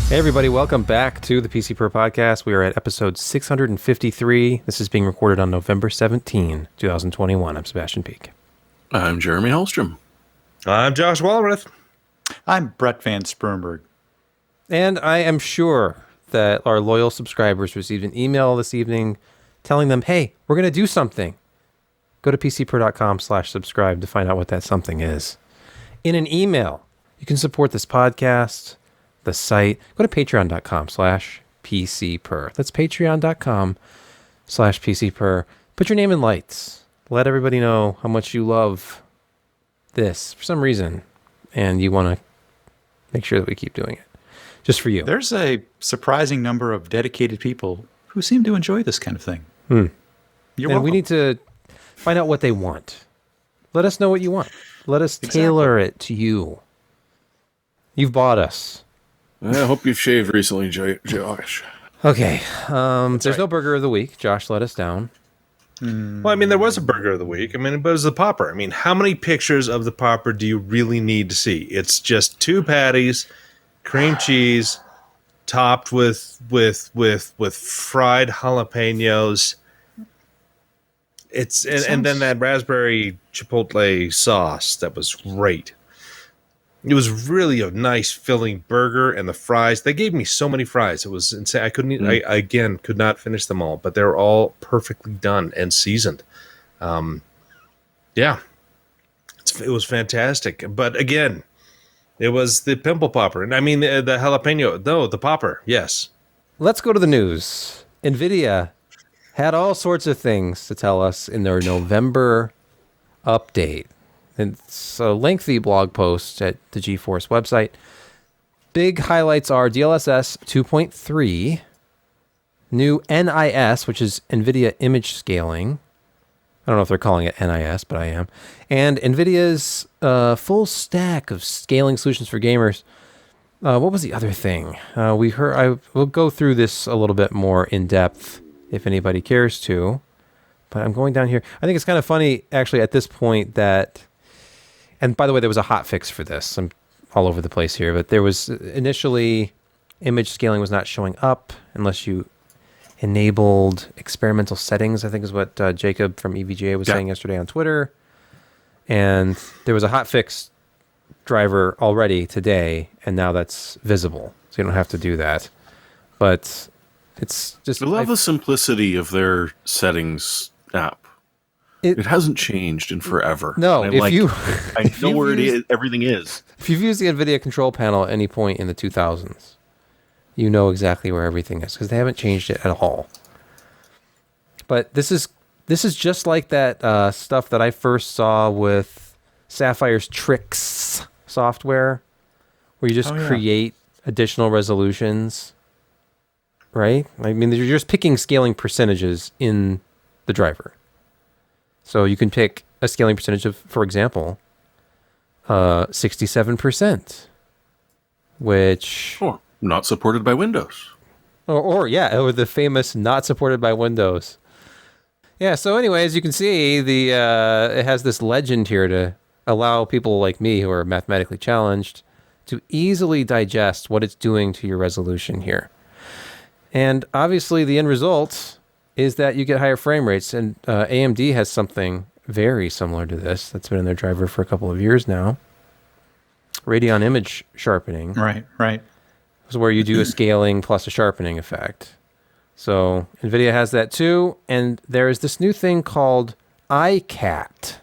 Hey everybody, welcome back to the PC Per Podcast. We are at episode 653. This is being recorded on November 17, 2021. I'm Sebastian Peak. I'm Jeremy Hellstrom. I'm Josh Walrath. I'm Brett Van Spurnberg. And I am sure that our loyal subscribers received an email this evening telling them, hey, we're going to do something. Go to pcper.com/subscribe to find out what that something is. In an email, you can support this podcast, the site. Go to patreon.com/PCPer. That's patreon.com/PCPer. Put your name in lights. Let everybody know how much you love this for some reason, and you want to make sure that we keep doing it. Just for you. There's a surprising number of dedicated people who seem to enjoy this kind of thing. You're welcome. We need to find out what they want. Let us know what you want. Let us tailor it to you. You've bought us. I hope you've shaved recently, Josh. Okay. There's no burger of the week. Josh let us down. Well, I mean, there was a burger of the week. I mean, but it was the popper. I mean, how many pictures of the popper do you really need to see? It's just two patties, cream cheese, topped with fried jalapenos. And then that raspberry chipotle sauce that was great. It was really a nice filling burger, and the fries. They gave me so many fries. It was insane. I couldn't. I again could not finish them all, but they were all perfectly done and seasoned. Yeah, it was fantastic. But again, it was the pimple popper, and I mean the jalapeno. No, the popper. Yes. Let's go to the news. NVIDIA had all sorts of things to tell us in their November update. It's a lengthy blog post at the GeForce website. Big highlights are DLSS 2.3, new NIS, which is NVIDIA image scaling. I don't know if they're calling it NIS, but I am. And NVIDIA's full stack of scaling solutions for gamers. What was the other thing? We heard. I will go through this a little bit more in depth if anybody cares to. But I'm going down here. I think it's kind of funny, actually, at this point that... And by the way, there was a hot fix for this. I'm all over the place here, but there was initially image scaling was not showing up unless you enabled experimental settings, I think is what Jacob from EVGA was saying yesterday on Twitter. And there was a hot fix driver already today, and now that's visible. So you don't have to do that. But it's just... I love the simplicity of their settings app. It hasn't changed in forever. No, I know where it is. Everything is. If you've used the NVIDIA control panel at any point in the 2000s, you know exactly where everything is because they haven't changed it at all. But this is just like that stuff that I first saw with Sapphire's Tricks software, where you just create additional resolutions, right? I mean, you're just picking scaling percentages in the driver. So you can pick a scaling percentage of, for example, 67%, which... not supported by Windows. Or the famous not supported by Windows. Yeah, so anyway, as you can see, it has this legend here to allow people like me who are mathematically challenged to easily digest what it's doing to your resolution here. And obviously the end result is that you get higher frame rates, and AMD has something very similar to this that's been in their driver for a couple of years now. Radeon image sharpening. Right. Is where you do a scaling plus a sharpening effect. So NVIDIA has that too, and there is this new thing called ICAT.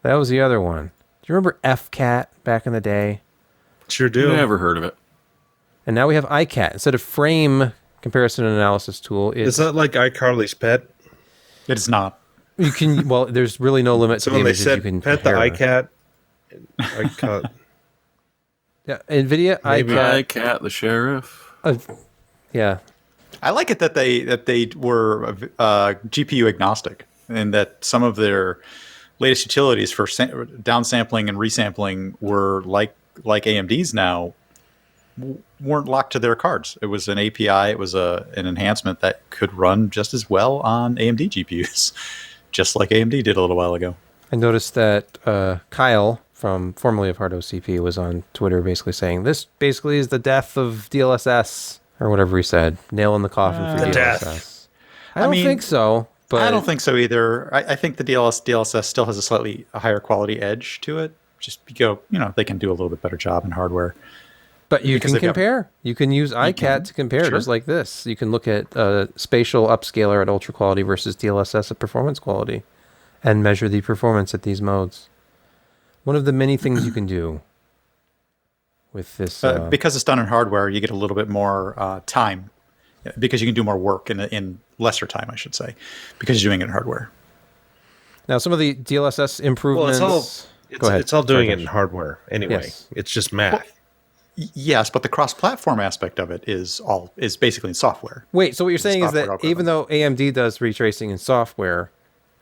That was the other one. Do you remember FCAT back in the day? Sure do. Never heard of it. And now we have ICAT. Instead of frame comparison and analysis tool, it's not like iCarly's pet. It's not. You can, well, there's really no limit to the images you can pet compare. the ICAT. ICAT. Yeah, NVIDIA ICAT, the sheriff. Yeah. I like it that they were GPU agnostic, and that some of their latest utilities for downsampling and resampling were like AMD's now weren't locked to their cards. It was an API. It was an enhancement that could run just as well on AMD GPUs, just like AMD did a little while ago. I noticed that Kyle from formerly of Hard OCP was on Twitter basically saying this basically is the death of DLSS or whatever he said. Nail in the coffin for The DLSS. death. I don't think so. But I don't think so either. I think the DLSS still has a slightly higher quality edge to it. Just because, they can do a little bit better job in hardware. But you Because can they've got- compare. You can use ICAT to compare, Sure. just like this. You can look at spatial upscaler at ultra quality versus DLSS at performance quality and measure the performance at these modes. One of the many things you can do with this. Because it's done in hardware, you get a little bit more time. Because you can do more work in lesser time, I should say, because you're doing it in hardware. Now, some of the DLSS Well, improvements. Go ahead. it's all doing Sorry, it in hardware anyway. Yes. It's just math. Yes, but the cross-platform aspect of it is basically in software. Wait, so what you're saying is software that algorithm. even though AMD does ray tracing in software,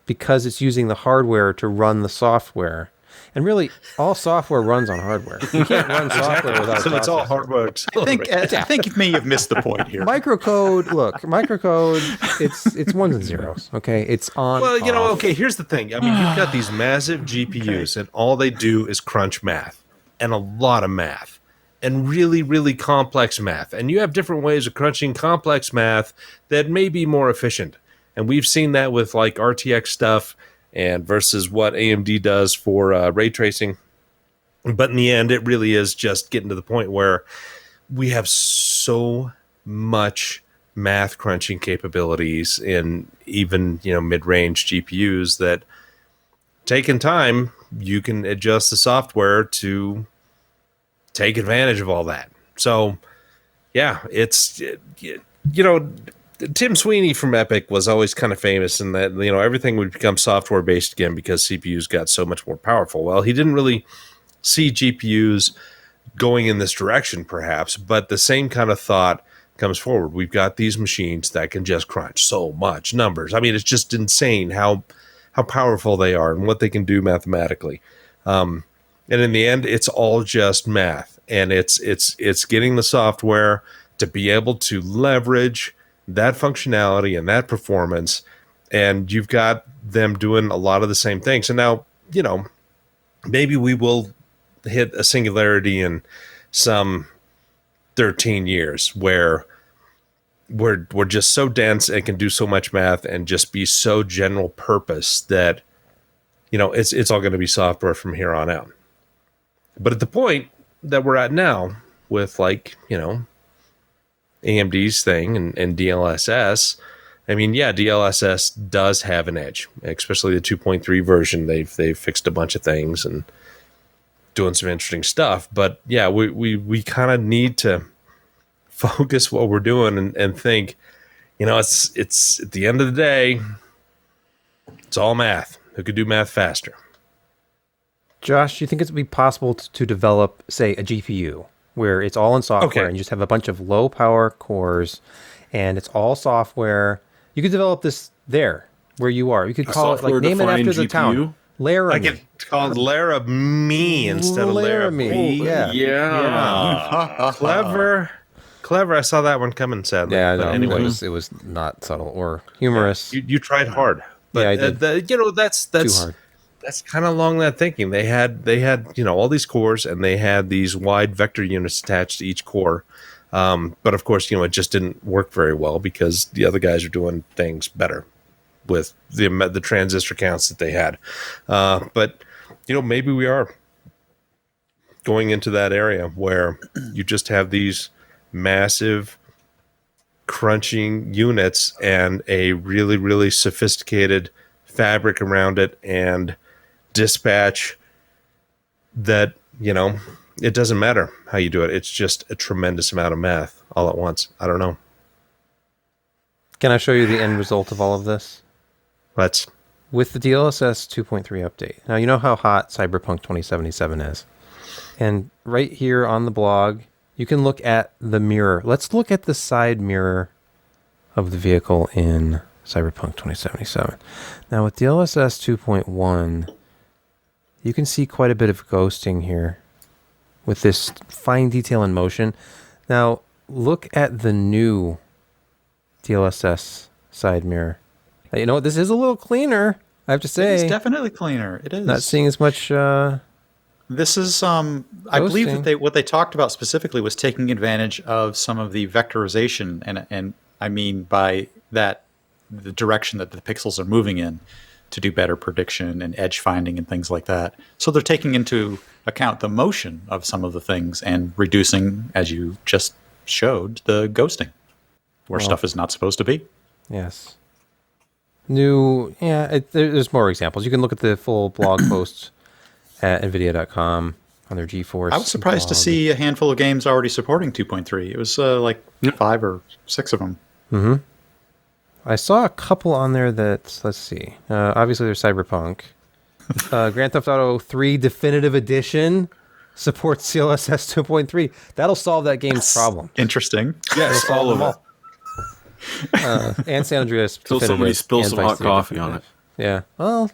because it's using the hardware to run the software, and really all software runs on hardware. You can't run software without So it's all processor. hardware. I think you may have missed the point here. Microcode, it's ones and zeros. Okay, it's on. Well, off. okay, here's the thing. I mean, you've got these massive GPUs, and all they do is crunch math, and a lot of math, and really, really complex math. And you have different ways of crunching complex math that may be more efficient. And we've seen that with like RTX stuff and versus what AMD does for ray tracing. But in the end, it really is just getting to the point where we have so much math crunching capabilities in even mid-range GPUs that taking time, you can adjust the software to take advantage of all that. So yeah, it's Tim Sweeney from Epic was always kind of famous in that everything would become software based again because CPUs got so much more powerful. Well, he didn't really see GPUs going in this direction, perhaps, but the same kind of thought comes forward. We've got these machines that can just crunch so much numbers. I mean, it's just insane how powerful they are and what they can do mathematically. And in the end, it's all just math, and it's getting the software to be able to leverage that functionality and that performance, and you've got them doing a lot of the same things. And now, maybe we will hit a singularity in some 13 years where we're just so dense and can do so much math and just be so general purpose that it's all going to be software from here on out. But at the point that we're at now with AMD's thing and DLSS, I mean, yeah, DLSS does have an edge, especially the 2.3 version. They've fixed a bunch of things and doing some interesting stuff. But yeah, we kind of need to focus what we're doing and think, it's at the end of the day, it's all math. Who could do math faster? Josh, do you think it would be possible to develop, say, a GPU where it's all in software and you just have a bunch of low power cores and it's all software? You could develop this there where you are. You could call it name it after the town. Laramie. I get called Laramie instead of Laramie. Yeah. Clever. I saw that one coming, sadly. Yeah, But no, anyway, it was not subtle or humorous. you tried hard. But Yeah, I did. that's Too hard. That's kind of along that thinking. They had all these cores, and they had these wide vector units attached to each core. But of course, it just didn't work very well because the other guys are doing things better with the transistor counts that they had. But maybe we are going into that area where you just have these massive crunching units and a really, really sophisticated fabric around it and dispatch that, it doesn't matter how you do it. It's just a tremendous amount of math all at once. I don't know. Can I show you the end result of all of this? Let's. With the DLSS 2.3 update. Now, you know how hot Cyberpunk 2077 is. And right here on the blog, you can look at the mirror. Let's look at the side mirror of the vehicle in Cyberpunk 2077. Now, with DLSS 2.1, you can see quite a bit of ghosting here with this fine detail in motion. Now, look at the new DLSS side mirror. Now, you know what? This is a little cleaner. I have to say, It's definitely cleaner. It is. not seeing as much. This is, I believe Ghosting. that what they talked about specifically was taking advantage of some of the vectorization, and I mean by that the direction that the pixels are moving in to do better prediction and edge finding and things like that. So they're taking into account the motion of some of the things and reducing, as you just showed, the ghosting, where stuff is not supposed to be. Yes. There's more examples. You can look at the full blog post at NVIDIA.com on their GeForce. I was surprised to blog. see a handful of games already supporting 2.3. It was like 5 or 6 of them. Mm-hmm. I saw a couple on there that, let's see. Obviously, there's Cyberpunk. Grand Theft Auto 3 Definitive Edition supports CLSS 2.3. That'll solve that game's problem. Interesting. Yes, all of it. And San Andreas. Till Definitive somebody spills and some Vice hot City coffee on Definitive. it. Yeah. Well,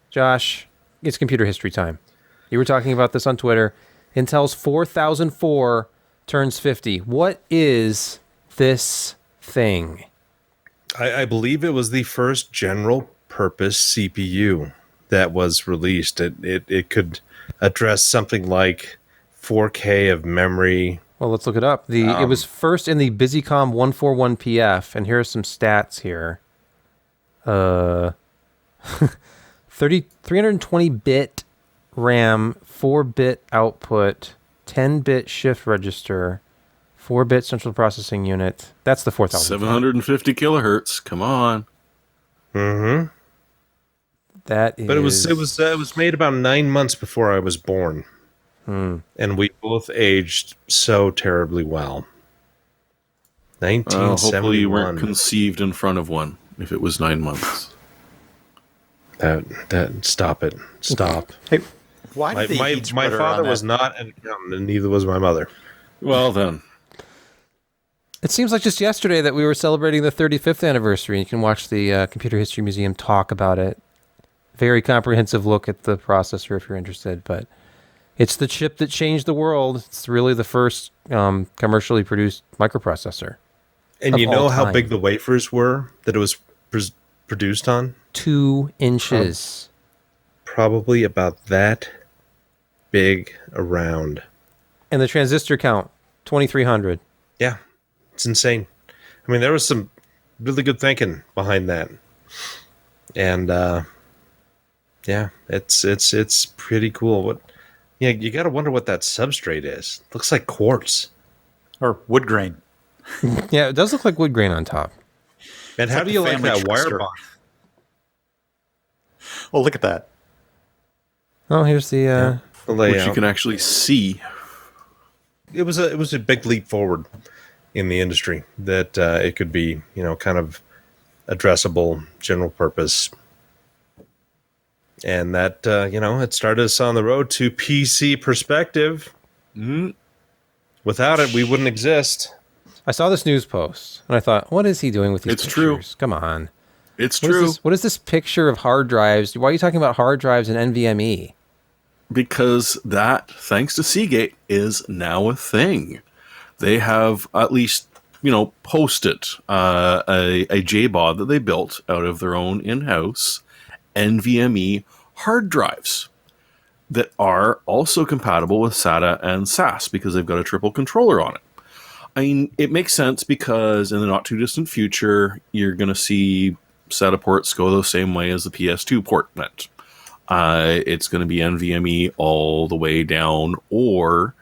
Josh, it's computer history time. You were talking about this on Twitter. Intel's 4004 turns 50. What is this thing? I believe it was the first general purpose CPU that was released. It could address something like 4K of memory. Well, let's look it up. It was first in the BusyCom 141PF, and here are some stats here. 320-bit RAM, 4-bit output, 10-bit shift register, 4-bit central processing unit. That's the 4000. 750 kilohertz. Come on. Mm-hmm. That is. But it was made about 9 months before I was born. And we both aged so terribly well. 1971. Hopefully you weren't conceived in front of one if it was 9 months. Stop it. Stop. Hey, why did My father was not an accountant, and neither was my mother. Well then. It seems like just yesterday that we were celebrating the 35th anniversary. You can watch the Computer History Museum talk about it. Very comprehensive look at the processor if you're interested, but it's the chip that changed the world. It's really the first commercially produced microprocessor. And you know how big the wafers were that it was produced on? 2 inches. Probably about that big around. And the transistor count, 2,300. Yeah, it's insane. I mean, there was some really good thinking behind that. And yeah, it's pretty cool. Yeah, you got to wonder what that substrate is. Looks like quartz. Or wood grain. Yeah, it does look like wood grain on top. And how do you like that wire twister. bond? Oh, look at that. Oh, here's the The Which layout. you can actually see. It was a big leap forward in the industry that it could be, kind of addressable, general purpose. And that, it started us on the road to PC perspective. Without it, we wouldn't exist. I saw this news post, and I thought, what is he doing with these It's true. pictures? Come on. It's What is true. this- what is this picture of hard drives? Why are you talking about hard drives and NVMe? Because that, thanks to Seagate, is now a thing. They have at least, posted a JBOD that they built out of their own in-house NVMe hard drives that are also compatible with SATA and SAS because they've got a triple controller on it. I mean, it makes sense because in the not too distant future, you're going to see SATA ports go the same way as the PS2 port went. It's going to be NVMe all the way down, or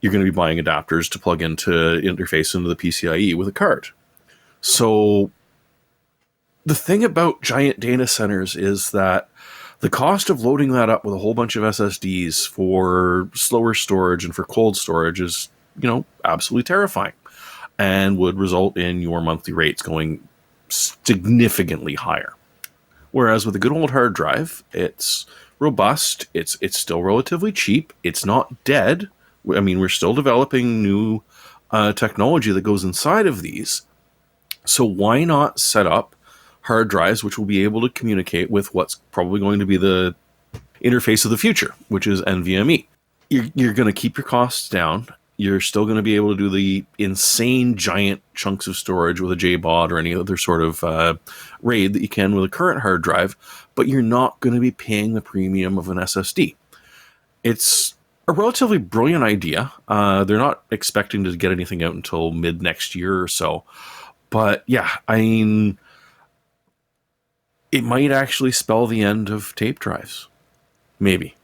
you're going to be buying adapters to plug into interface into the PCIe with a card. So the thing about giant data centers is that the cost of loading that up with a whole bunch of SSDs for slower storage and for cold storage is, absolutely terrifying, and would result in your monthly rates going significantly higher. Whereas with a good old hard drive, it's robust, it's still relatively cheap, it's not dead. I mean, we're still developing new technology that goes inside of these. So why not set up hard drives which will be able to communicate with what's probably going to be the interface of the future, which is NVMe. You're going to keep your costs down, you're still going to be able to do the insane giant chunks of storage with a JBOD or any other sort of RAID that you can with a current hard drive, but you're not going to be paying the premium of an SSD. It's a relatively brilliant idea. They're not expecting to get anything out until mid next year or so. But yeah, I mean, it might actually spell the end of tape drives. Maybe.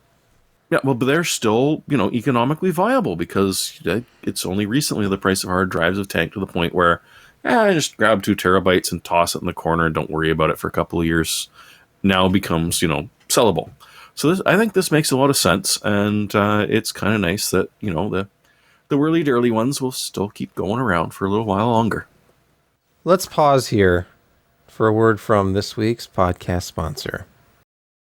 Yeah, well, but they're still, economically viable because it's only recently the price of hard drives have tanked to the point where, just grab 2 terabytes and toss it in the corner and don't worry about it for a couple of years. Now becomes, sellable. So I think this makes a lot of sense, and it's kind of nice that, the early ones will still keep going around for a little while longer. Let's pause here for a word from this week's podcast sponsor.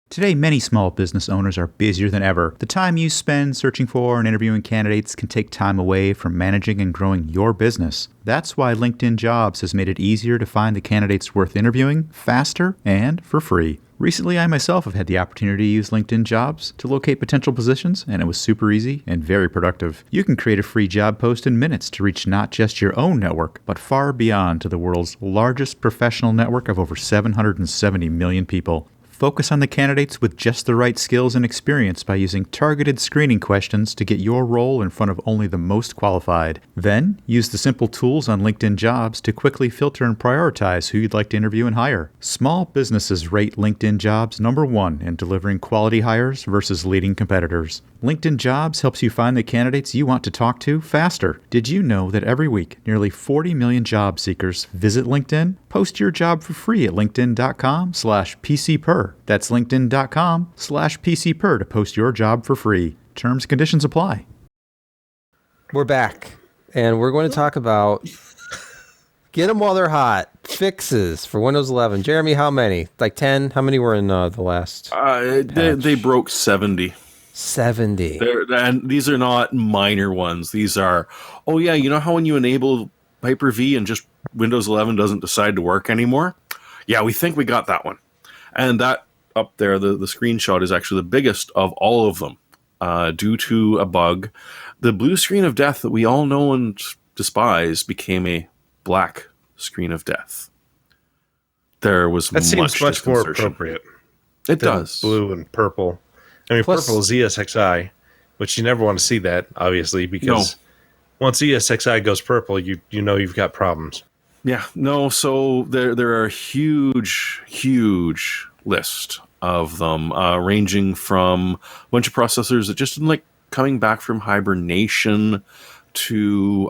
Today, many small business owners are busier than ever. The time you spend searching for and interviewing candidates can take time away from managing and growing your business. That's why LinkedIn Jobs has made it easier to find the candidates worth interviewing faster and for free. Recently, I myself have had the opportunity to use LinkedIn Jobs to locate potential positions, and it was super easy and very productive. You can create a free job post in minutes to reach not just your own network, but far beyond to the world's largest professional network of over 770 million people. Focus on the candidates with just the right skills and experience by using targeted screening questions to get your role in front of only the most qualified. Then, use the simple tools on LinkedIn Jobs to quickly filter and prioritize who you'd like to interview and hire. Small businesses rate LinkedIn Jobs number 1 in delivering quality hires versus leading competitors. LinkedIn Jobs helps you find the candidates you want to talk to faster. Did you know that every week, nearly 40 million job seekers visit LinkedIn? Post your job for free at linkedin.com/PCPer. That's linkedin.com/PCPer to post your job for free. Terms and conditions apply. We're back, and we're going to talk about get them while they're hot. Fixes for Windows 11. Jeremy, how many? Like 10? How many were in the last? They broke 70. 70. And these are not minor ones. These are, you know how when you enable Hyper-V and just Windows 11 doesn't decide to work anymore? Yeah, we think we got that one. And that up there, the screenshot is actually the biggest of all of them due to a bug. The blue screen of death that we all know and despise became a black screen of death. There was that seems much more appropriate. It does. Blue and purple. I mean, purple is ESXi, which you never want to see that, obviously, because once ESXi goes purple, you know you've got problems. Yeah, no, so there are a huge list of them, ranging from a bunch of processors that just didn't like coming back from hibernation to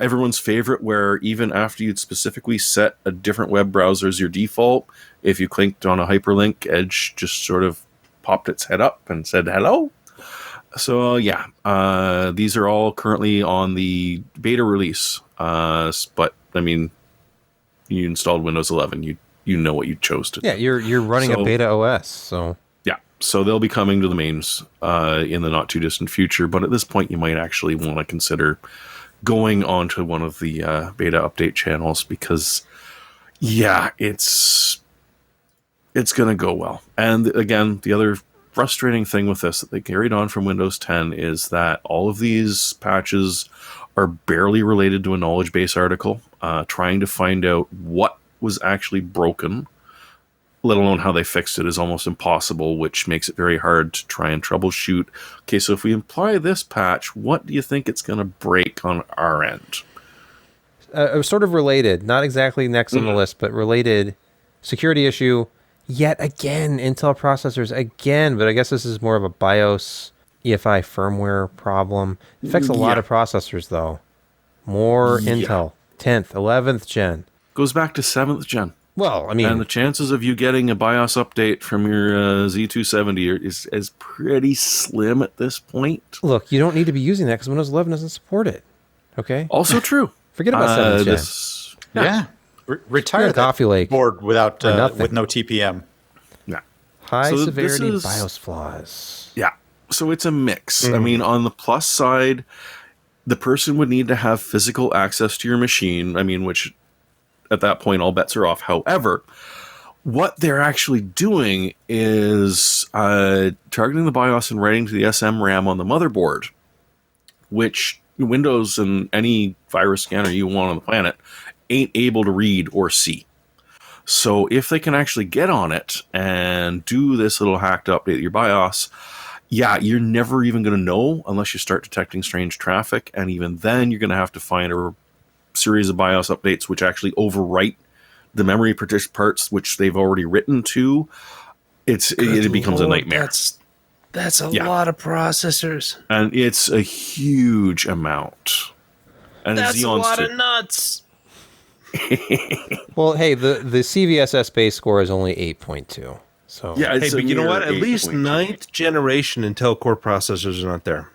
everyone's favorite, where even after you'd specifically set a different web browser as your default, if you clicked on a hyperlink, Edge just sort of popped its head up and said hello. So these are all currently on the beta release. But I mean, you installed Windows 11, you know what you chose to do. Yeah, you're running a beta OS, so so they'll be coming to the mains in the not too distant future. But at this point, you might actually want to consider going onto one of the beta update channels because, it's going to go well. And again, the other frustrating thing with this that they carried on from Windows 10 is that all of these patches are barely related to a knowledge base article, trying to find out what was actually broken, let alone how they fixed it, is almost impossible, which makes it very hard to try and troubleshoot. Okay, so if we apply this patch, what do you think it's going to break on our end? Sort of related, not exactly next on the list, but related security issue. Yet again, Intel processors again, but I guess this is more of a BIOS EFI firmware problem. It affects a lot of processors, though. More Intel, 10th, 11th gen. Goes back to 7th gen. Well, I mean... And the chances of you getting a BIOS update from your Z270 is pretty slim at this point. Look, you don't need to be using that because Windows 11 doesn't support it. Okay? Also true. Forget about 7th gen. Retire Coffee Lake board without with no TPM. Yeah. High severity BIOS flaws. Yeah. So it's a mix. I mean, on the plus side, the person would need to have physical access to your machine. I mean, which at that point, all bets are off. However, what they're actually doing is targeting the BIOS and writing to the SMRAM on the motherboard, which Windows and any virus scanner you want on the planet ain't able to read or see. So if they can actually get on it and do this little hack to update your BIOS, yeah, you're never even going to know unless you start detecting strange traffic. And even then, you're going to have to find a series of BIOS updates which actually overwrite the memory parts which they've already written to. It becomes a nightmare. That's a lot of processors. And it's a huge amount. And That's a lot of nuts. Well, hey, the CVSS base score is only 8.2. So yeah, hey, but you know what? At least 9th generation Intel Core processors are not there.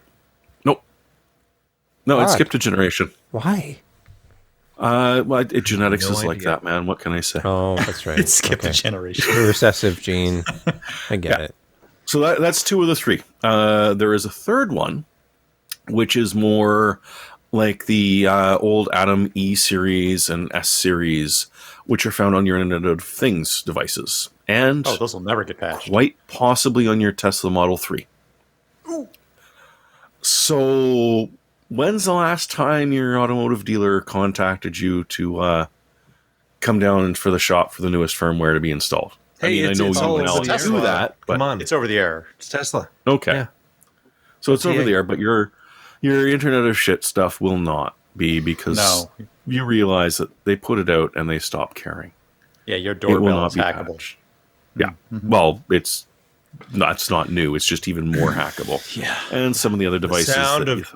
Nope. No, it Odd. skipped a generation. Why? Genetics No is like idea. that, man. What can I say? Oh, that's right. It skipped a generation. The recessive gene. I get it. So that's 2 of the 3. There is a third one, which is more like the old Atom E series and S series, which are found on your Internet of Things devices. And Those will never get patched. quite possibly on your Tesla Model 3. Ooh. So when's the last time your automotive dealer contacted you to come down for the shop for the newest firmware to be installed? Hey, I know it's you all can over now the do air. that, but Come on, It's over the air. it's Tesla. okay. Yeah. So it's over Yeah. there, but your Internet of Shit stuff will not be, because No. you realize that they put it out and they stopped caring. Yeah, your It will doorbell not is be hackable. patched. Yeah. Well, it's not new. It's just even more hackable. Yeah. And some of the other devices. Sound that of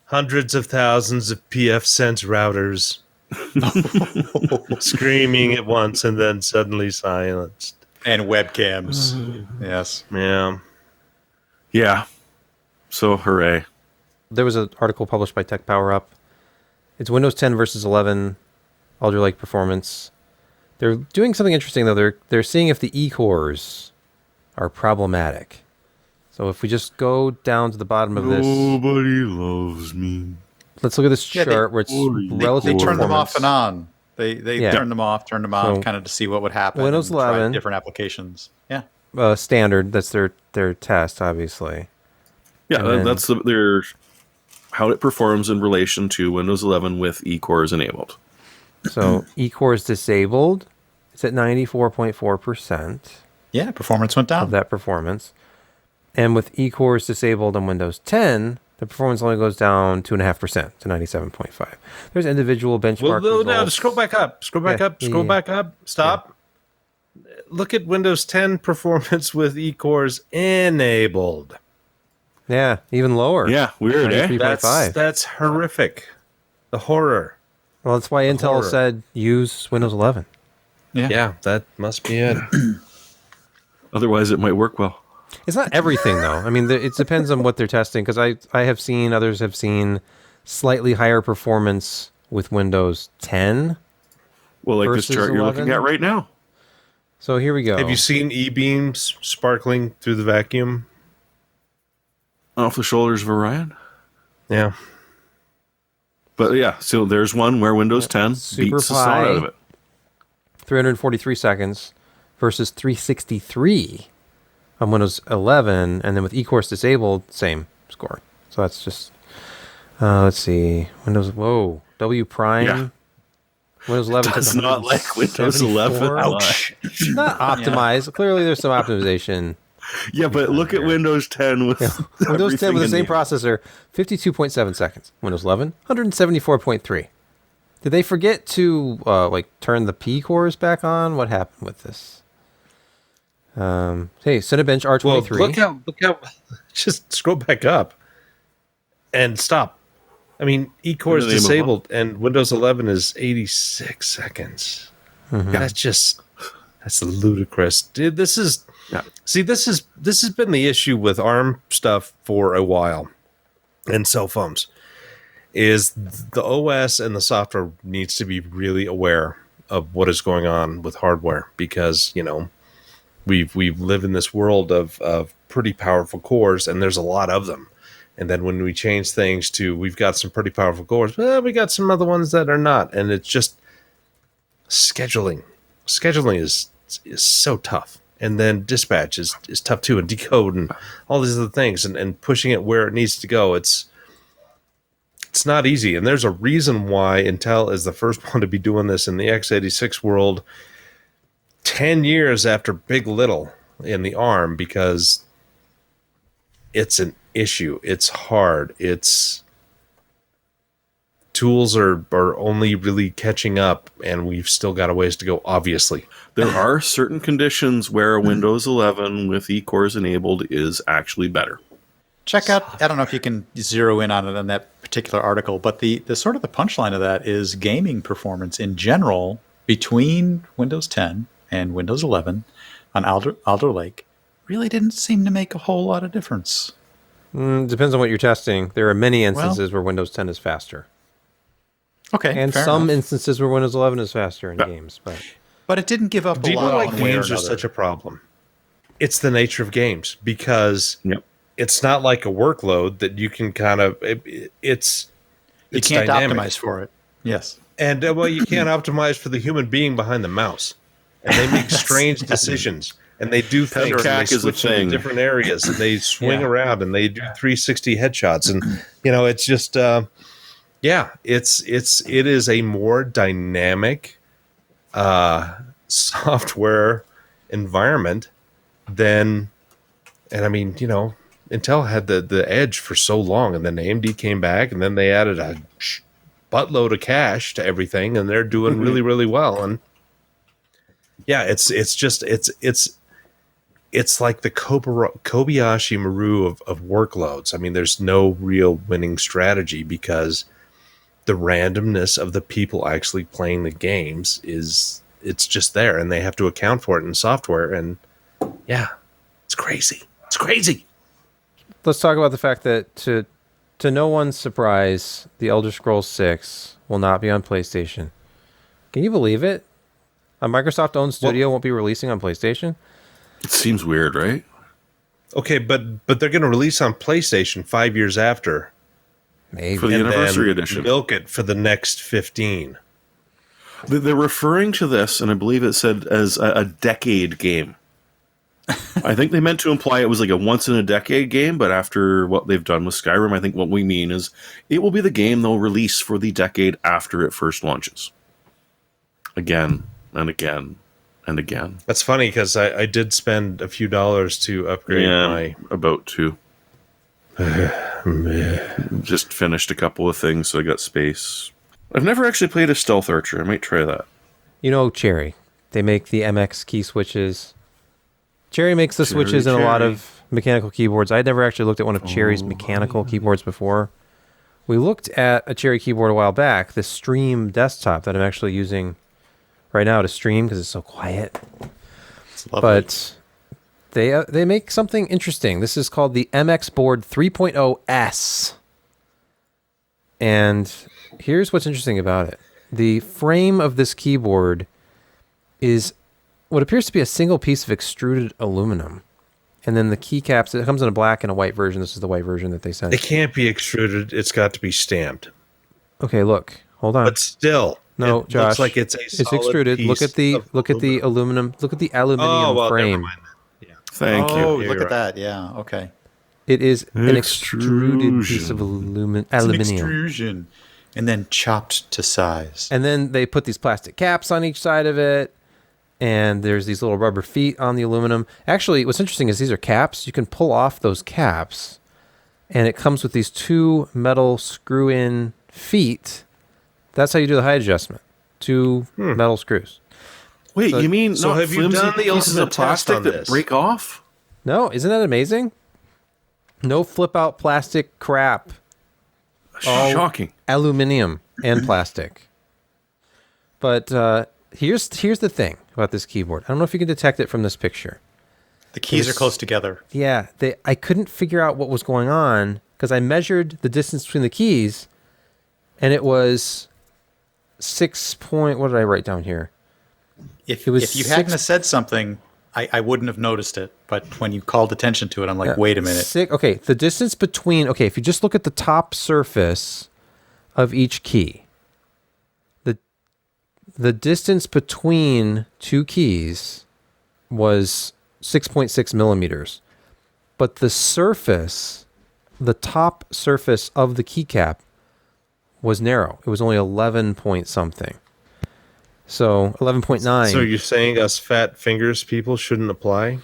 hundreds of thousands of PF-Sense routers screaming at once and then suddenly silenced. And webcams. Yes. Yeah. yeah. So hooray. There was an article published by Tech Power Up. It's Windows 10 versus 11, Alder Lake performance. They're doing something interesting though. They're seeing if the E-cores are problematic. So if we just go down to the bottom of this, Nobody loves me. let's look at this Yeah, chart where it's relative They turned them off performance. and on. They Yeah. turned them off, turned them on, So, kind of to see what would happen. Windows and tried 11. different applications. Yeah. Standard. That's their test, obviously. Yeah, And then- that's their how it performs in relation to Windows 11 with E-cores enabled. So E-core is disabled. It's at 94.4% Yeah, performance went of down. that performance. And with E-cores disabled on Windows 10, the performance only goes down 2.5% to 97.5. There's individual benchmark Well, no, results. scroll back up. Scroll back Yeah, up. Scroll yeah. back up. Stop. Look at Windows 10 performance with E-cores enabled. Yeah, even lower. Yeah, weird, eh? 93.5. That's horrific. The horror. Well, that's why Intel horror. said use Windows 11. Yeah, that must be it. Otherwise, it might work well. It's not everything, though. I mean, it depends on what they're testing, because I have seen, others have seen slightly higher performance with Windows 10. Well, like this Versus chart you're 11? looking at right now. So here we go. Have you seen E-beams sparkling through the vacuum? Off the shoulders of Orion. Yeah. But yeah, so there's one where Windows 10 Super beats the snot out of it. 343 seconds versus 363 on Windows 11, and then with eCourse disabled, same score. So that's just, let's see, W Prime. Yeah. Windows 11 Does not like Windows 11. 74. Ouch. Not optimized. Clearly, there's some optimization. Yeah, but look at Windows 10 with Windows 10 with the same everything processor, 52.7 seconds. Windows 11, 174.3. Did they forget to turn the P cores back on? What happened with this? Hey, Cinebench Well, R23. look how. Just scroll back up and stop. I mean, E-core is What do they move disabled, and Windows 11 is 86 seconds. Mm-hmm. That's ludicrous, dude. This has been the issue with ARM stuff for a while, and cell phones. Is the OS and the software needs to be really aware of what is going on with hardware, because we live in this world of pretty powerful cores, and there's a lot of them. And then when we change things to we've got some pretty powerful cores, we got some other ones that are not, and it's just scheduling. Scheduling is so tough, and then dispatch is tough too, and decode and all these other things, and pushing it where it needs to go. It's it's not easy. And there's a reason why Intel is the first one to be doing this in the x86 world 10 years after Big Little in the ARM, because it's an issue. It's hard. Tools are only really catching up, and we've still got a ways to go, obviously. There are certain conditions where Windows 11 with eCores enabled is actually better. Check out, I don't know if you can zero in on it in that particular article, but the sort of the punchline of that is gaming performance in general between Windows 10 and Windows 11 on Alder Lake really didn't seem to make a whole lot of difference. Depends on what you're testing. There are many instances where Windows 10 is faster. Okay, And fair some enough. instances where Windows 11 is faster in games. But it didn't give up a Do you know lot. why one way or games are another. such a problem? It's the nature of games, because Yep. it's not like a workload that you can kind of it's You can't dynamic. optimize for it. Yes. And well, you can't optimize for the human being behind the mouse, and they make strange decisions, and they do things, and they CAC is a switch into thing. different areas, and they swing Yeah. around, and they do 360 headshots, and it's just it is a more dynamic software environment than, and I mean, Intel had the edge for so long, and then AMD came back, and then they added a buttload of cache to everything, and they're doing really, really well. And yeah, it's like the Kobayashi Maru of workloads. I mean, there's no real winning strategy, because the randomness of the people actually playing the games it's just there, and they have to account for it in software. And yeah, it's crazy. It's crazy. Let's talk about the fact that, to no one's surprise, The Elder Scrolls 6 will not be on PlayStation. Can you believe it? A Microsoft-owned studio won't be releasing on PlayStation? It seems weird, right? Okay, but they're going to release on PlayStation 5 years after. Maybe. For the and anniversary then edition. milk it for the next 15. They're referring to this, and I believe it said as a decade game. I think they meant to imply it was like a once-in-a-decade game, but after what they've done with Skyrim, I think what we mean is it will be the game they'll release for the decade after it first launches. Again, and again, and again. That's funny, because I did spend a few dollars to upgrade my... about to. Just finished a couple of things, so I got space. I've never actually played a Stealth Archer. I might try that. Cherry. They make the MX key switches. Cherry makes the switches in a lot of mechanical keyboards. I'd never actually looked at one of Cherry's mechanical keyboards before. We looked at a Cherry keyboard a while back, the Stream desktop that I'm actually using right now to stream because it's so quiet. It's lovely. But they make something interesting. This is called the MX Board 3.0S. And here's what's interesting about it. The frame of this keyboard is what appears to be a single piece of extruded aluminum. And then the keycaps, it comes in a black and a white version. This is the white version that they sent. It can't be extruded. It's got to be stamped. Okay, look. Hold on. But still, No, it Josh. looks like it's a It's solid extruded. Look piece at the of aluminum. Look at the aluminium Oh, well, never frame. mind. Thank Oh, you. look You're at that. Yeah, okay. It is an extruded piece Extrusion. of aluminium. It's an extrusion. And then chopped to size. And then they put these plastic caps on each side of it. And there's these little rubber feet on the aluminum. Actually, what's interesting is these are caps. You can pull off those caps. And it comes with these two metal screw-in feet. That's how you do the height adjustment. Two metal screws. Wait, So- you mean so not have you flimsy done the pieces of ultimate test plastic on that this? break off? No, isn't that amazing? No flip-out plastic crap. Shocking. Aluminium and plastic. But here's the thing about this keyboard. I don't know if you can detect it from this picture. The keys are close together. Yeah, I couldn't figure out what was going on because I measured the distance between the keys, and it was 6 point. What did I write down here? If It was you six- hadn't have said something, I wouldn't have noticed it. But when you called attention to it, I'm like, wait a minute. Okay, the distance between. Okay, if you just look at the top surface of each key, the distance between two keys was 6.6 millimeters, but the surface, the top surface of the keycap, was narrow. It was only 11 point something. So 11.9. So you're saying us fat fingers people shouldn't apply?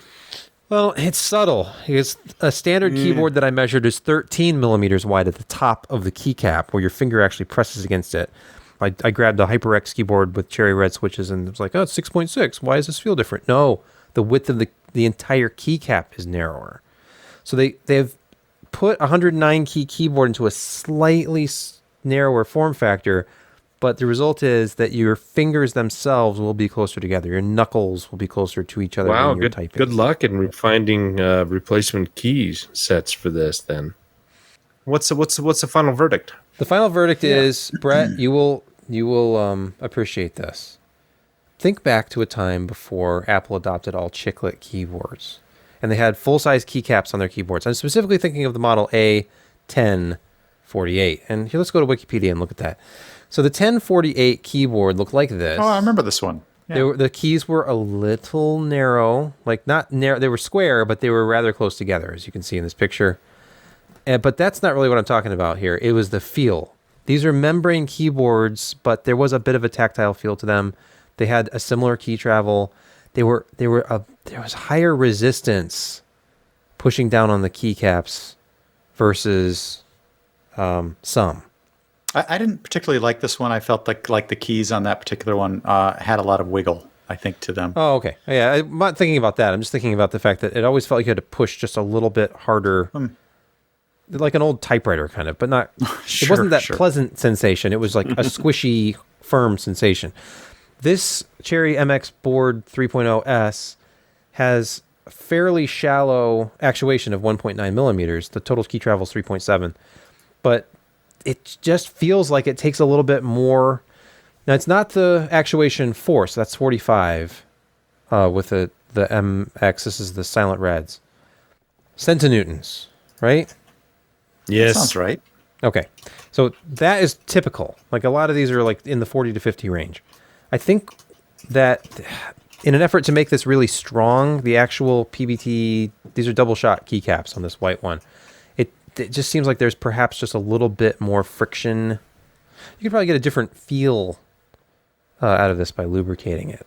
Well, it's subtle. It's a standard keyboard that I measured is 13 millimeters wide at the top of the keycap, where your finger actually presses against it. I grabbed a HyperX keyboard with cherry red switches, and it was like, oh, it's 6.6. Why does this feel different? No, the width of the entire keycap is narrower. So they've put a 109 key keyboard into a slightly narrower form factor, but the result is that your fingers themselves will be closer together. Your knuckles will be closer to each other Wow, when you're typing. good luck in finding replacement keys sets for this. Then, what's the final verdict? The final verdict is, Brett, you will appreciate this. Think back to a time before Apple adopted all chiclet keyboards, and they had full-size keycaps on their keyboards. I'm specifically thinking of the model A1048. And here, let's go to Wikipedia and look at that. So the 1048 keyboard looked like this. Oh, I remember this one. Yeah. The keys were a little narrow, like not narrow. They were square, but they were rather close together, as you can see in this picture. But that's not really what I'm talking about here. It was the feel. These are membrane keyboards, but there was a bit of a tactile feel to them. They had a similar key travel. There was higher resistance pushing down on the keycaps versus some. I didn't particularly like this one. I felt like the keys on that particular one had a lot of wiggle, I think, to them. Oh, okay. Yeah, I'm not thinking about that. I'm just thinking about the fact that it always felt like you had to push just a little bit harder, like an old typewriter kind of, but not. It wasn't that pleasant sensation. It was like a squishy, firm sensation. This Cherry MX Board 3.0S has a fairly shallow actuation of 1.9 millimeters. The total key travel is 3.7, but it just feels like it takes a little bit more. Now, it's not the actuation force. That's 45 with the MX. This is the Silent Reds. Centinewtons, right? Yes. That sounds right. Okay. So that is typical. Like a lot of these are like in the 40 to 50 range. I think that in an effort to make this really strong, the actual PBT, these are double shot keycaps on this white one. It just seems like there's perhaps just a little bit more friction. You could probably get a different feel out of this by lubricating it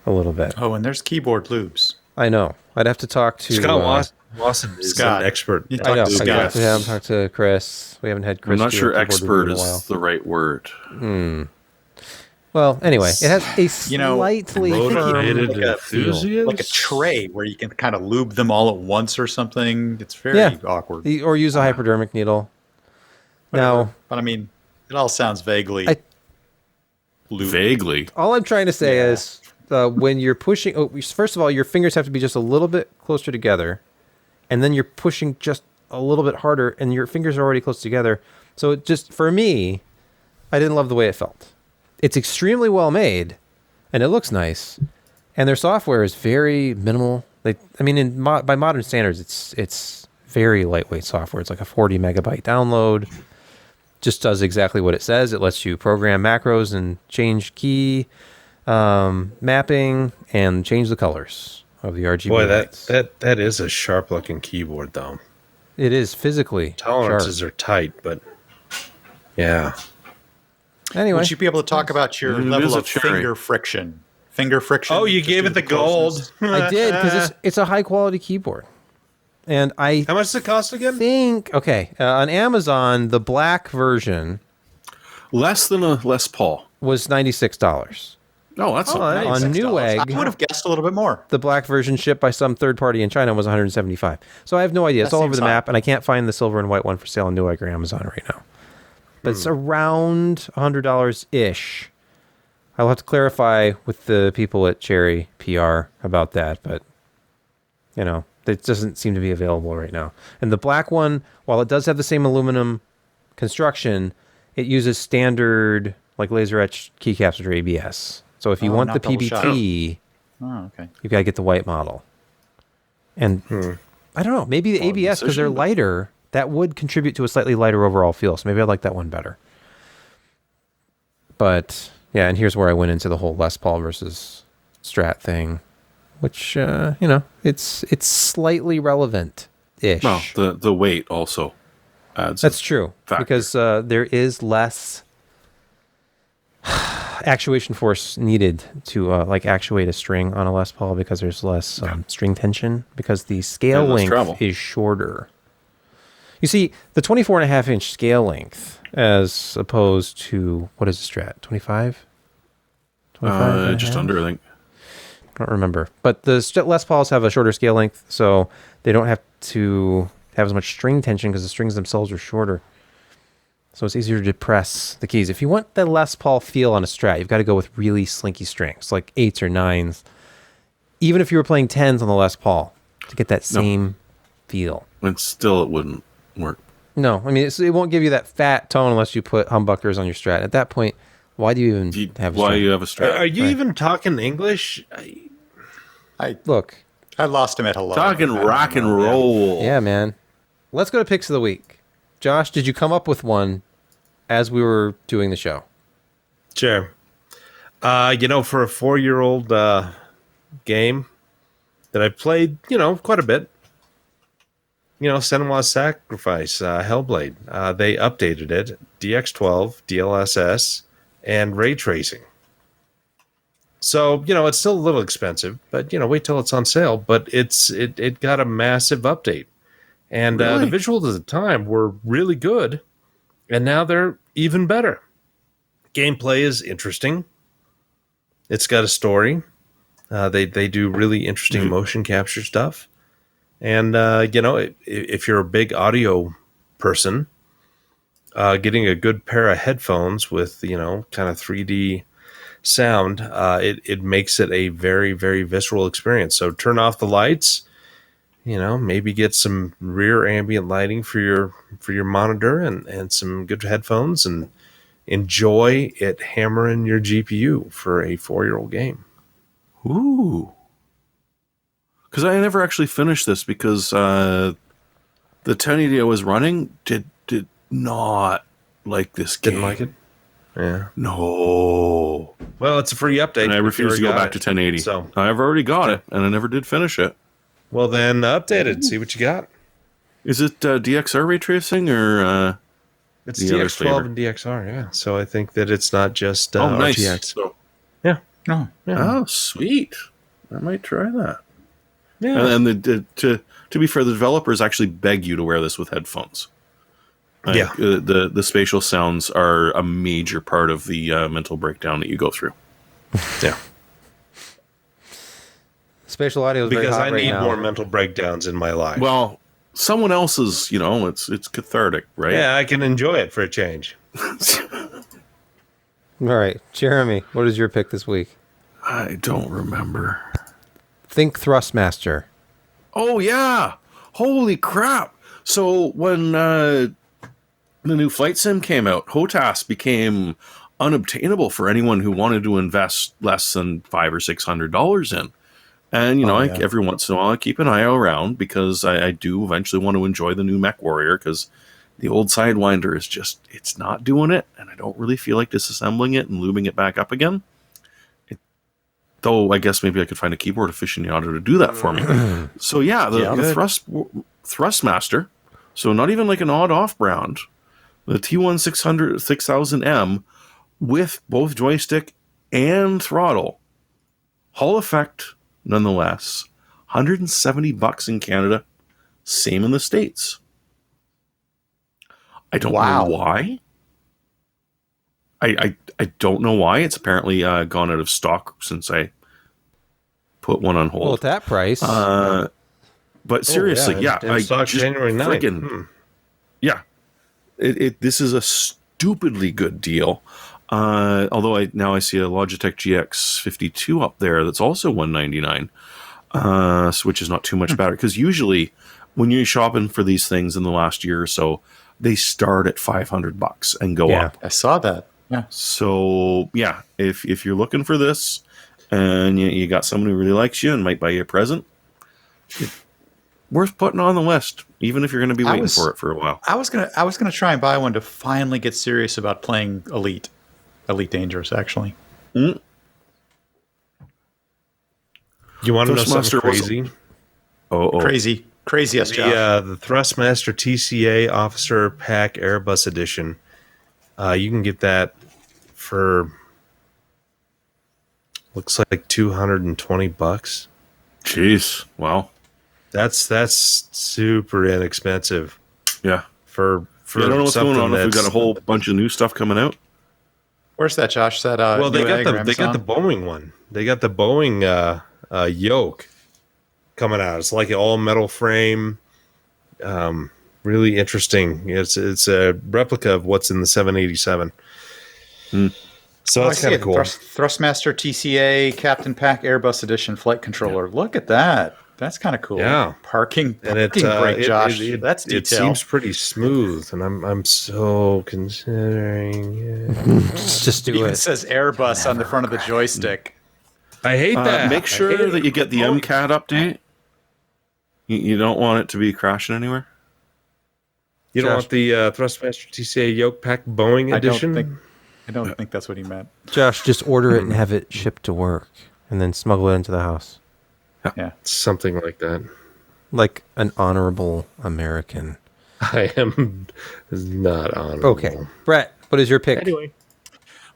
a little bit. Oh, and there's keyboard lubes. I know. I'd have to talk to Scott Lawson is an expert. You I know. talk to Scott. Yeah, I'm talking to Chris. We haven't had Chris. I'm not do sure a keyboard expert review in a while. is the right word. Well, anyway, it has a slightly motivated firm feel. Like a tray where you can kind of lube them all at once or something. It's very awkward. Or use a hypodermic needle. Now, But I mean, it all sounds vaguely lube. Vaguely. all I'm trying to say is when you're pushing, first of all, your fingers have to be just a little bit closer together, and then you're pushing just a little bit harder, and your fingers are already close together. So it just, for me, I didn't love the way it felt. It's extremely well made, and it looks nice, and their software is very minimal. By modern standards, it's very lightweight software. It's like a 40 megabyte download. Just does exactly what it says. It lets you program macros and change key mapping and change the colors of the RGB. Boy, lights. that is a sharp looking keyboard, though. It is physically Tolerances sharp. are tight, but yeah. Anyway, Would you be able to talk about your It level is a of cherry. finger friction? Finger friction? Oh, you Just gave due it to the gold. closeness? I did because it's a high quality keyboard, and I How much does it cost again? think on Amazon the black version Less than a Les Paul. was $96. Oh, that's not On bad. Newegg, I would have guessed a little bit more. the black version shipped by some third party in China was $175. So I have no idea. It's That all over seems the high. map, and I can't find the silver and white one for sale on Newegg or Amazon right now. But it's around $100 ish. I'll have to clarify with the people at Cherry PR about that, but it doesn't seem to be available right now. And the black one, while it does have the same aluminum construction, it uses standard like laser etched keycaps or ABS. So if you want the not double shot. PBT, Oh, okay. you got to get the white model. And I don't know, maybe the ABS, because they're decision. lighter, that would contribute to a slightly lighter overall feel. So maybe I like that one better. But yeah, and here's where I went into the whole Les Paul versus Strat thing, which it's slightly relevant ish. Well, the weight also. adds. That's true factor. because there is less actuation force needed to like actuate a string on a Les Paul because there's less string tension because the scale And less length travel. is shorter. You see, the 24.5-inch scale length as opposed to, what is the Strat? 25? 25 just under, I think. I don't remember. But the Les Pauls have a shorter scale length, so they don't have to have as much string tension because the strings themselves are shorter. So it's easier to press the keys. If you want the Les Paul feel on a Strat, you've got to go with really slinky strings, like 8s or 9s. Even if you were playing 10s on the Les Paul, to get that same feel. And still, it wouldn't work. No, I mean, it won't give you that fat tone unless you put humbuckers on your Strat. At that point, why do you even have a Why Strat? you have a Strat? Are you even talking English? Look, I lost him at hello. Talking I don't rock and know, yeah. roll. yeah, man. Let's go to picks of the week. Josh, did you come up with one as we were doing the show? Sure. For a 4-year-old game that I played, quite a bit. Senua's Sacrifice, Hellblade. They updated it, DX12, DLSS, and ray tracing. So, it's still a little expensive, but, wait till it's on sale. But it got a massive update. And Really? the visuals at the time were really good, and now they're even better. Gameplay is interesting. It's got a story. They do really interesting motion capture stuff. And, if you're a big audio person, getting a good pair of headphones with, kind of 3D sound, it makes it a very, very visceral experience. So turn off the lights, maybe get some rear ambient lighting for your monitor and some good headphones and enjoy it hammering your GPU for a 4-year-old game. Ooh. Because I never actually finished this because the 1080 I was running did not like this game. Didn't like it? Yeah. No. Well, it's a free update. And I if you refuse to already go got back to it. 1080. So, I've already got it, and I never did finish it. well, then update it. See what you got. Is it DXR ray tracing or It's the other DX12 flavor? and DXR, yeah. So I think that it's not just nice. RTX. So, Yeah. Oh, Yeah. oh, sweet. I might try that. Yeah. And to be fair, the developers actually beg you to wear this with headphones. Yeah. The spatial sounds are a major part of the mental breakdown that you go through. Yeah. Spatial audio is very Because hot I right need now. more mental breakdowns in my life. Well, someone else's, it's cathartic, right? yeah, I can enjoy it for a change. All right, Jeremy, what is your pick this week? I don't remember. Think Thrustmaster. Oh, yeah. Holy crap. So when the new flight sim came out, HOTAS became unobtainable for anyone who wanted to invest less than $500 or $600 in. And, every once in a while, I keep an eye around because I do eventually want to enjoy the new Mech Warrior because the old Sidewinder is just, it's not doing it. And I don't really feel like disassembling it and lubing it back up again. Though I guess maybe I could find a keyboard aficionado to do that for me. So yeah, the Thrustmaster. So not even like an odd-off brand. The T1 6000M with both joystick and throttle. Hall effect, nonetheless. $170 in Canada. Same in the States. I don't know why. I don't know why. It's apparently gone out of stock since I put one on hold. Well, at that price. But seriously, yeah, it's in stock January 9th. Yeah. This is a stupidly good deal. Although I see a Logitech GX52 up there that's also $199, which is not too much better. Because usually when you're shopping for these things in the last year or so, they start at $500 and go up. I saw that. Yeah. So yeah, if you're looking for this and you got someone who really likes you and might buy you a present, worth putting on the list, even if you're going to be waiting for it for a while. I was gonna try and buy one to finally get serious about playing Elite Dangerous. Actually, You want to know something Thrustmaster crazy? Oh, crazy. Crazy as Josh. The Thrustmaster TCA Officer Pack Airbus Edition. You can get that for looks like $220. Jeez. Wow. That's super inexpensive. Yeah. For I don't know what's going on. If we've that's- got a whole bunch of new stuff coming out. Where's that, Josh? That Well, they got Newegg or the Amazon? Boeing one. They got the Boeing yoke coming out. It's like an all metal frame. Really interesting. It's a replica of what's in the 787. So I that's see kind of it. cool. Thrustmaster TCA Captain Pack Airbus Edition flight controller. Look at that. That's kind of cool. Yeah. Parking And it, brake, Josh. That's it detail. seems pretty smooth, and I'm so considering it. Just do Even it. says Airbus on the front of the joystick. I hate that. Make sure that you get the MCAT update. You don't want it to be crashing anywhere. You don't Josh. want the Thrustmaster TCA Yoke Pack Boeing edition? I don't think that's what he meant. Josh, just order it and have it shipped to work, and then smuggle it into the house Yeah. Something like that. like an honorable American. I am not honorable. Okay, Brett, what is your pick? Anyway.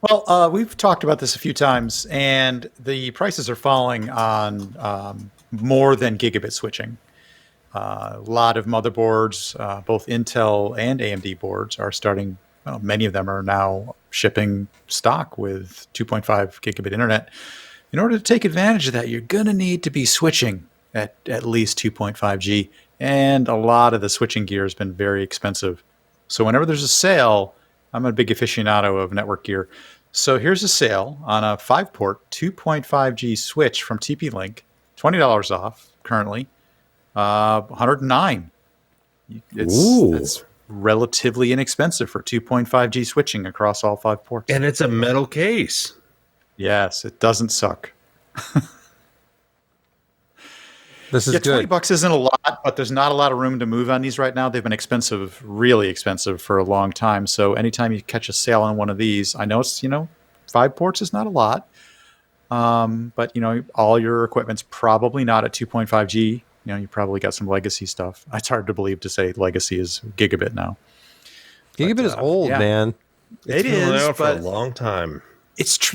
Well, we've talked about this a few times, and the prices are falling on more than gigabit switching. A lot of motherboards, both Intel and AMD boards, are starting. Well, many of them are now shipping stock with 2.5 gigabit internet. In order to take advantage of that, you're going to need to be switching at least 2.5G, and a lot of the switching gear has been very expensive. So whenever there's a sale, I'm a big aficionado of network gear. So here's a sale on a 5-port 2.5G switch from TP-Link, $20 off currently, $109. It's relatively inexpensive for 2.5G switching across all 5 ports. And it's a metal case. Yes, it doesn't suck. This is Yeah, good. $20 isn't a lot, but there's not a lot of room to move on these right now. They've been expensive, really expensive for a long time. So anytime you catch a sale on one of these, I know it's, 5 ports is not a lot. But, all your equipment's probably not at 2.5G. You probably got some legacy stuff. It's hard to believe to say legacy is gigabit now. Gigabit is old, yeah. man. It's been around for a but long time.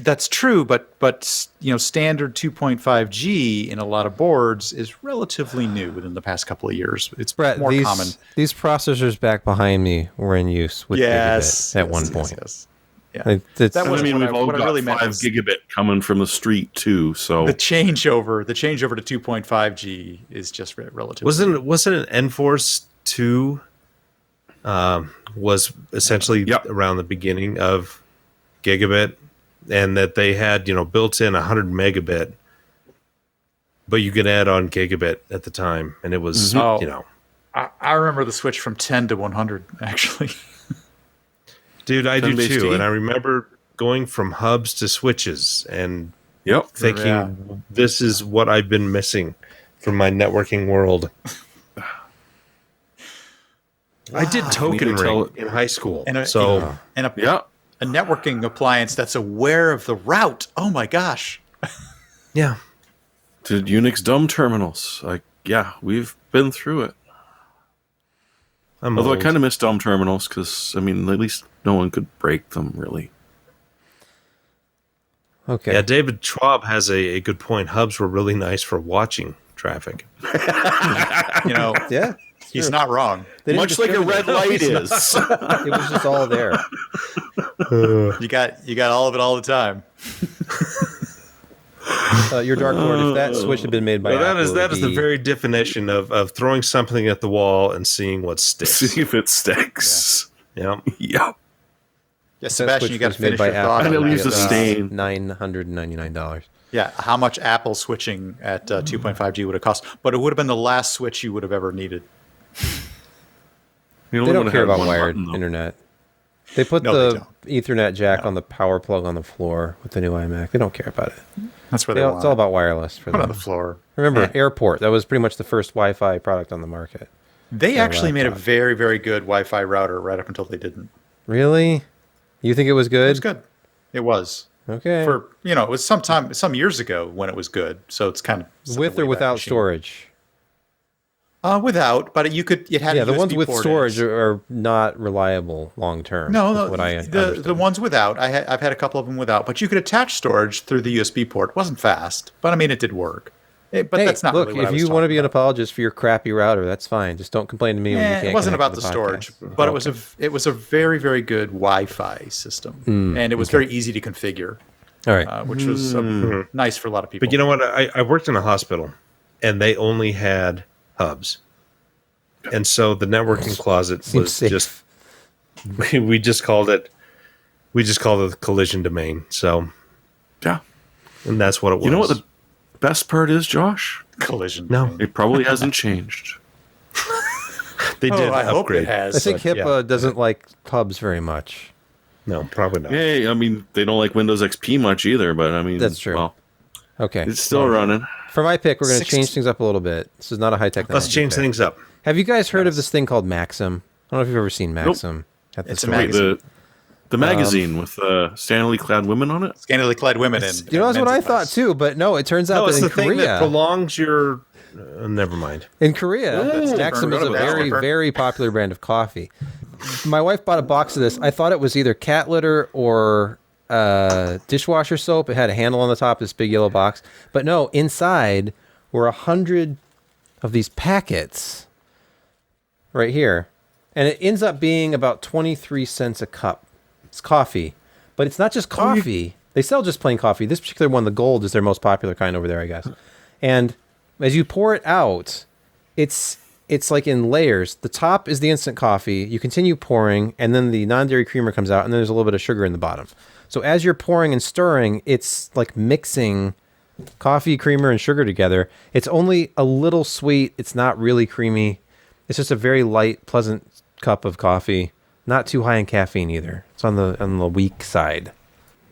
that's true. But standard 2.5G in a lot of boards is relatively new within the past couple of years. It's Brett, more these, common. these processors back behind me were in use with gigabit at one point. Yes. Yeah. It's- That I wasn't mean, what we've I- all what I got really meant 5 was- gigabit coming from the street too. So The changeover to 2.5G is just relatively. Wasn't it Enforce 2 was essentially Yep. around the beginning of gigabit, and that they had, built in 100 megabit, but you could add on gigabit at the time, and it was, Oh. I remember the switch from 10 to 100 actually. dude, I do 10 base too, T? and I remember going from hubs to switches and yep. thinking, Yeah. this is what I've been missing from my networking world. I did Token Need to tell Ring in high school, And a, so and a, Yeah. a networking appliance that's aware of the route. Oh my gosh. yeah. To Unix dumb terminals. We've been through it. I'm Although old. I kind of miss dumb terminals because, at least no one could break them, really. okay. Yeah, David Schwab has a good point. Hubs were really nice for watching traffic. Yeah. He's not wrong. They didn't Much like a red light is. It was just all there. You got all of it all the time. Your Dark Lord, if that switch had been made by Well, Apple, that it would is the be- very definition of throwing something at the wall and seeing what sticks. See if it sticks. Yeah. Yeah. Yeah, that Sebastian, switch you got to was made finish by your Apple. thought. And it on leaves that. a stain. $999. Yeah, how much Apple switching at 2.5G would have cost, but it would have been the last switch you would have ever needed. You They only don't wanna care have about one wired button, though. internet. They put No, they the don't. Ethernet jack on the power plug on the floor with the new iMac. They don't care about it. That's where they want It's all about wireless for Put it on them. the floor. Remember, Airport. That was pretty much the first Wi-Fi product on the market. They actually made a laptop. very, very good Wi-Fi router right up until they didn't. Really? You think it was good? It was good. It was. Okay. For it was some years ago when it was good. So it's kind of With or without storage? Without, but you could. It had Yeah, a the ones USB with port in storage it. are not reliable long term. No, is what I the understand. ones without. I've had a couple of them without, but you could attach storage through the USB port. It wasn't fast, but I mean, it did work. But Hey, that's not look, really what I if was you want to talking be an about. apologist for your crappy router, that's fine. Just don't complain to me when you can't. It wasn't connect about to the storage, podcast. but Okay. it was a very, very good Wi-Fi system, and it was very easy to configure, All right. which was nice for a lot of people. But you know what? I worked in a hospital, and they only had hubs, and so the networking closet Seems was safe. just we just called it the collision domain. So, Yeah. and that's what it was. You know what the best part is, Josh? Collision. No. domain. It probably hasn't changed. they did I hope upgrade. it has. I think but, HIPAA yeah. doesn't like hubs very much. No, probably not. Hey, I mean, they don't like Windows XP much either, but I mean, That's true. Well, Okay. it's still running. For my pick, we're going to 60 change things up a little bit. This is not a high technology. Let's change pick. things up. Have you guys heard of this thing called Maxim? I don't know if you've ever seen Maxim. At the It's a store. Wait, magazine. the magazine with scantily clad women on it? Scantily clad women. You know, that's what I thought too, but no, it turns out No, that it's in the thing that Korea, prolongs your. Never mind. in Korea, That's Maxim different. is a That's very, different. very popular brand of coffee. My wife bought a box of this. I thought it was either cat litter or dishwasher soap. It had a handle on the top, this big yellow box. But no, inside were 100 of these packets right here. And it ends up being about 23 cents a cup. It's coffee. But it's not just coffee. They sell just plain coffee. This particular one, the gold, is their most popular kind over there, I guess. And as you pour it out, it's like in layers. The top is the instant coffee. You continue pouring, and then the non-dairy creamer comes out, and then there's a little bit of sugar in the bottom. So as you're pouring and stirring, it's like mixing coffee, creamer, and sugar together. It's only a little sweet. It's not really creamy. It's just a very light, pleasant cup of coffee. Not too high in caffeine either. It's on the weak side.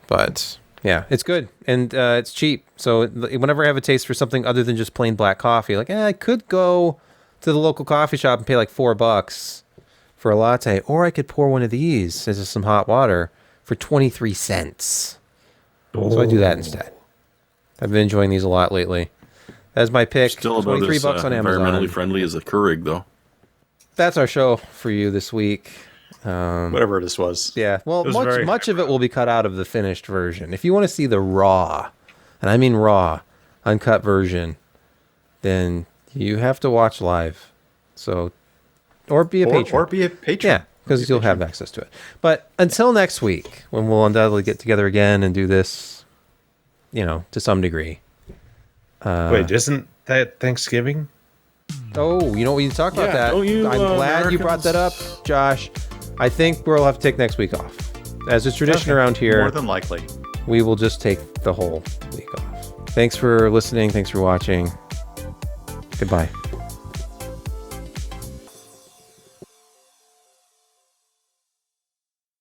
But yeah, it's good, and it's cheap. So whenever I have a taste for something other than just plain black coffee, like I could go to the local coffee shop and pay like $4 for a latte, or I could pour one of these into some hot water for 23 cents. So I do that instead. I've been enjoying these a lot lately. That's my pick. Still about $23 as on environmentally Amazon. friendly as a Keurig, though. That's our show for you this week. Whatever this was. Yeah, well, was very much of it will be cut out of the finished version. If you want to see the raw, and I mean raw, uncut version, then you have to watch live. So, or be a patron. Or be a patron. Yeah, because you'll have access to it. But until next week, when we'll undoubtedly get together again and do this, to some degree. Wait, isn't that Thanksgiving? Oh, you know, we need to talk about Yeah, that. don't you, I'm glad you brought that up, Americans? Josh. I think we'll have to take next week off. As is tradition around here, More than likely. we will just take the whole week off. Thanks for listening. Thanks for watching. Goodbye.